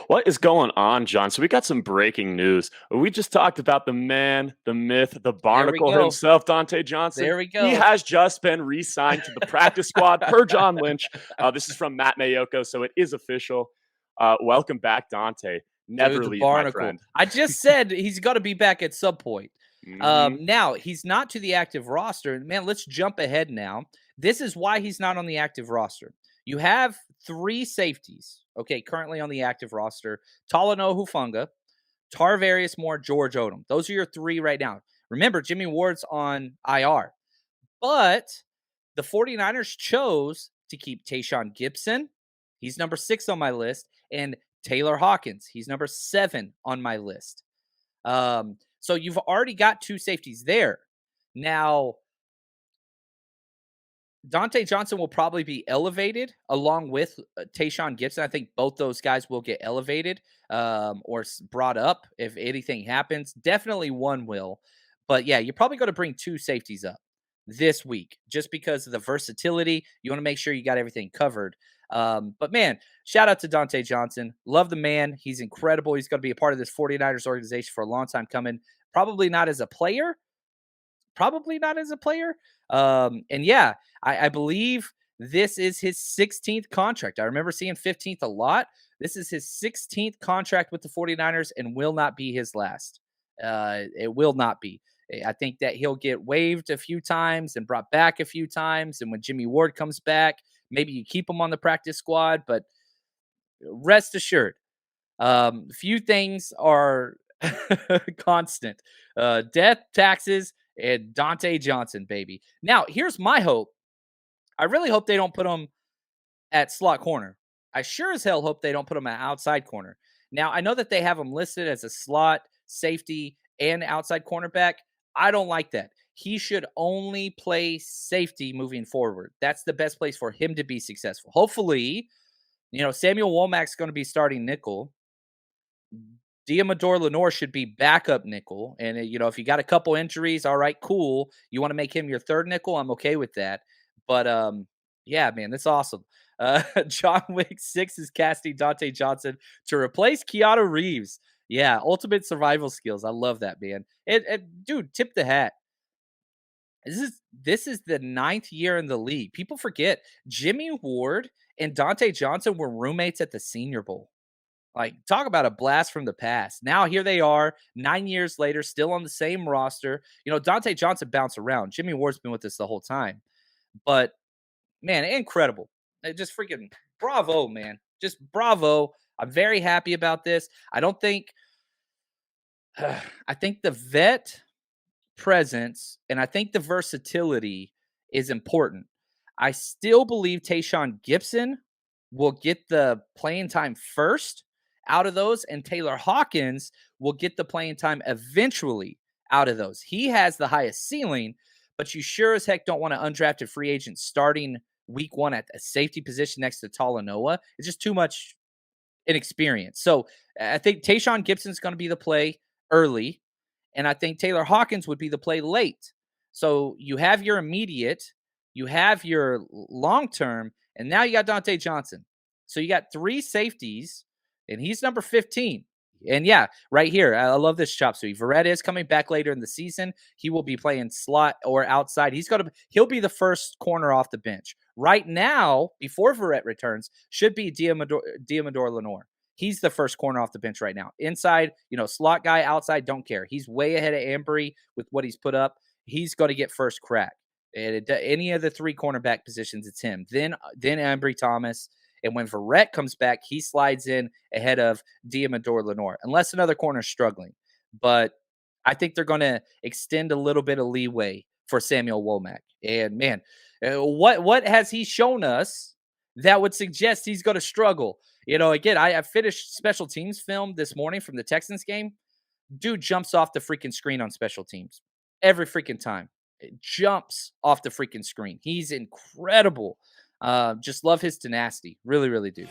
What is going on, John? So we got some breaking news. We just talked about the man, the myth, the There we barnacle go. himself, Dante Johnson. There we He go. has just been re-signed to the practice squad per John Lynch. This is from Matt Mayoko, so it is official. Welcome back, Dante. Dude, Never the leave, my barnacle. friend. I just said he's got to be back at some point. Mhm. Now, he's not to the active roster. Man, let's jump ahead now. This is why he's not on the active roster. You have three safeties, okay, currently on the active roster. Talanoa Hufanga, Tarvarius Moore, George Odom. Those are your three right now. Remember, Jimmy Ward's on IR. But the 49ers chose to keep Tayshaun Gibson. He's number 6 on my list. And Taylor Hawkins. He's number 7 on my list. So you've already got two safeties there. Now, Dante Johnson will probably be elevated along with Tayshaun Gibson. I think both those guys will get elevated or brought up if anything happens. Definitely one will. But yeah, you're probably going to bring two safeties up this week just because of the versatility. You want to make sure you got everything covered. But man, shout out to Dante Johnson. Love the man. He's incredible. He's going to be a part of this 49ers organization for a long time coming. Probably not as a player. And yeah, I believe this is his 16th contract. I remember seeing 15th a lot. This is his 16th contract with the 49ers and will not be his last. It will not be. I think that he'll get waived a few times and brought back a few times. And when Jimmy Ward comes back, maybe you keep him on the practice squad. But rest assured, few things are constant. Death, taxes, and Dante Johnson, baby. Now, here's my hope. I really hope they don't put him at slot corner. I sure as hell hope they don't put him at outside corner. Now, I know that they have him listed as a slot, safety, and outside cornerback. I don't like that. He should only play safety moving forward. That's the best place for him to be successful. Hopefully, Samuel Womack's going to be starting nickel. Diamador Lenore should be backup nickel. And, if you got a couple injuries, all right, cool. You want to make him your third nickel? I'm okay with that. But, yeah, man, that's awesome. John Wick 6 is casting Dante Johnson to replace Keanu Reeves. Yeah, ultimate survival skills. I love that, man. Dude, tip the hat. This is the 9th year in the league. People forget Jimmy Ward and Dante Johnson were roommates at the Senior Bowl. Like, talk about a blast from the past. Now here they are, 9 years later, still on the same roster. Dante Johnson bounced around. Jimmy Ward's been with us the whole time. But, man, incredible. Just freaking bravo, man. Just bravo. I'm very happy about this. I think the vet presence and I think the versatility is important. I still believe Tayshaun Gibson will get the playing time first out of those, and Taylor Hawkins will get the playing time eventually out of those. He has the highest ceiling, but you sure as heck don't want an undrafted free agent starting week 1 at a safety position next to Talanoa. It's just too much inexperience. So I think Tayshaun Gibson's going to be the play early, and I think Taylor Hawkins would be the play late. So you have your immediate, you have your long-term, and now you got Dante Johnson. So you got three safeties, and he's number 15. And yeah, right here, I love this chop suey. Verrett is coming back later in the season. He will be playing slot or outside. He'll be the first corner off the bench. Right now, before Verrett returns, should be Diamador Lenore. He's the first corner off the bench right now. Inside, slot guy, outside, don't care. He's way ahead of Ambry with what he's put up. He's going to get first crack. And any of the three cornerback positions, it's him. Then Ambry Thomas. And when Verrett comes back, he slides in ahead of Diamador Lenore, unless another corner is struggling. But I think they're going to extend a little bit of leeway for Samuel Womack. And man, what has he shown us that would suggest he's going to struggle? Again, I finished special teams film this morning from the Texans game. Dude jumps off the freaking screen on special teams every freaking time. It jumps off the freaking screen. He's incredible. Just love his tenacity. Really, really do.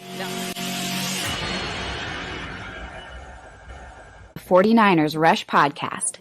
49ers Rush Podcast.